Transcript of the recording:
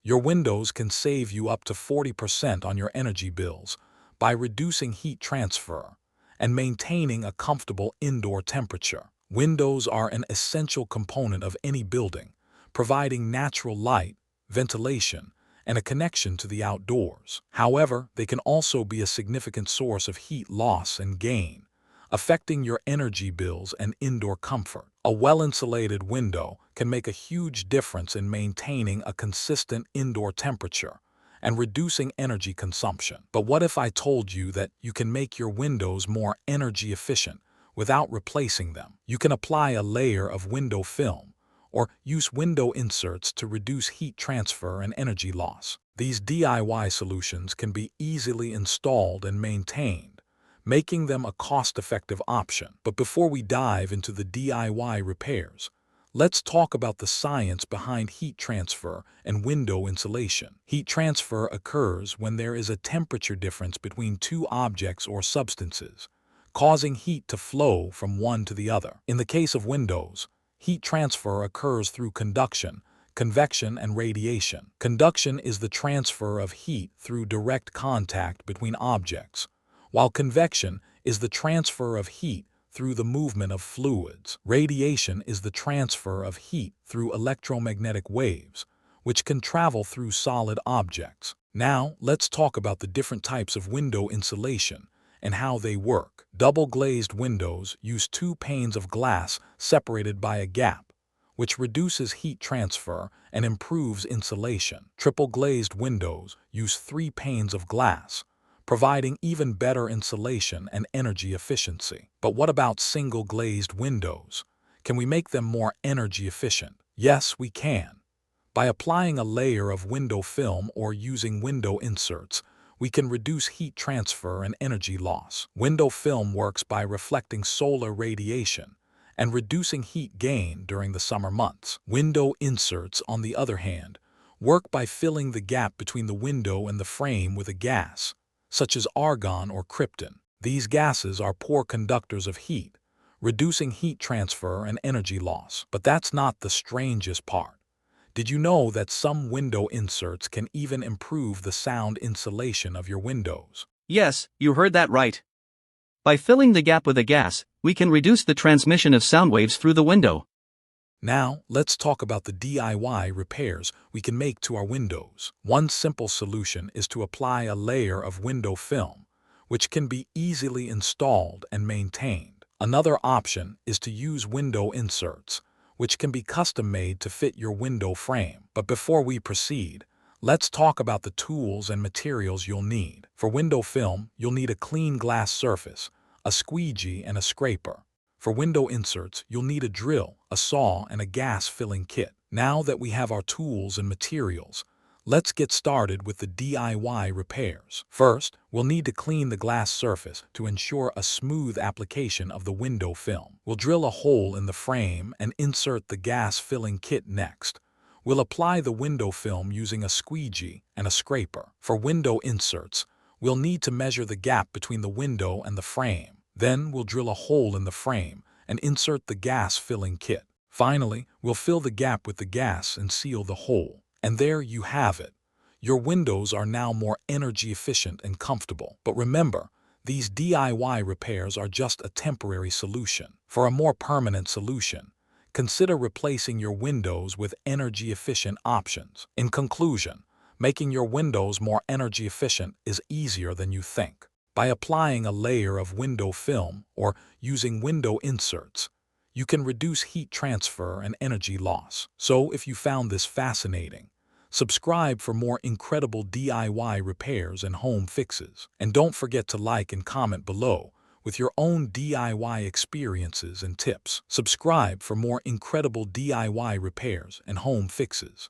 Your windows can save you up to 40% on your energy bills by reducing heat transfer and maintaining a comfortable indoor temperature. Windows are an essential component of any building, providing natural light, ventilation, and a connection to the outdoors. However, they can also be a significant source of heat loss and gain, affecting your energy bills and indoor comfort. A well-insulated window can make a huge difference in maintaining a consistent indoor temperature and reducing energy consumption. But what if I told you that you can make your windows more energy efficient without replacing them? You can apply a layer of window film or use window inserts to reduce heat transfer and energy loss. These DIY solutions can be easily installed and maintained, making them a cost-effective option. But before we dive into the DIY repairs, let's talk about the science behind heat transfer and window insulation. Heat transfer occurs when there is a temperature difference between two objects or substances, causing heat to flow from one to the other. In the case of windows, heat transfer occurs through conduction, convection, and radiation. Conduction is the transfer of heat through direct contact between objects, while convection is the transfer of heat through the movement of fluids. Radiation is the transfer of heat through electromagnetic waves, which can travel through solid objects. Now, let's talk about the different types of window insulation and how they work. Double-glazed windows use two panes of glass separated by a gap, which reduces heat transfer and improves insulation. Triple-glazed windows use three panes of glass, providing even better insulation and energy efficiency. But what about single-glazed windows? Can we make them more energy efficient? Yes, we can. By applying a layer of window film or using window inserts, we can reduce heat transfer and energy loss. Window film works by reflecting solar radiation and reducing heat gain during the summer months. Window inserts, on the other hand, work by filling the gap between the window and the frame with a gas, such as argon or krypton. These gases are poor conductors of heat, reducing heat transfer and energy loss. But that's not the strangest part. Did you know that some window inserts can even improve the sound insulation of your windows? Yes, you heard that right. By filling the gap with a gas, we can reduce the transmission of sound waves through the window. Now, let's talk about the DIY repairs we can make to our windows. One simple solution is to apply a layer of window film, which can be easily installed and maintained. Another option is to use window inserts, which can be custom-made to fit your window frame. But before we proceed, let's talk about the tools and materials you'll need. For window film, you'll need a clean glass surface, a squeegee, and a scraper. For window inserts, you'll need a drill, a saw, and a gas-filling kit. Now that we have our tools and materials, let's get started with the DIY repairs. First, we'll need to clean the glass surface to ensure a smooth application of the window film. We'll drill a hole in the frame and insert the gas-filling kit next. We'll apply the window film using a squeegee and a scraper. For window inserts, we'll need to measure the gap between the window and the frame. Then we'll drill a hole in the frame and insert the gas-filling kit. Finally, we'll fill the gap with the gas and seal the hole. And there you have it. Your windows are now more energy efficient and comfortable. But remember, these DIY repairs are just a temporary solution. For a more permanent solution, consider replacing your windows with energy efficient options. In conclusion, making your windows more energy efficient is easier than you think. By applying a layer of window film or using window inserts, you can reduce heat transfer and energy loss. So if you found this fascinating, subscribe for more incredible DIY repairs and home fixes. And don't forget to like and comment below with your own DIY experiences and tips. Subscribe for more incredible DIY repairs and home fixes.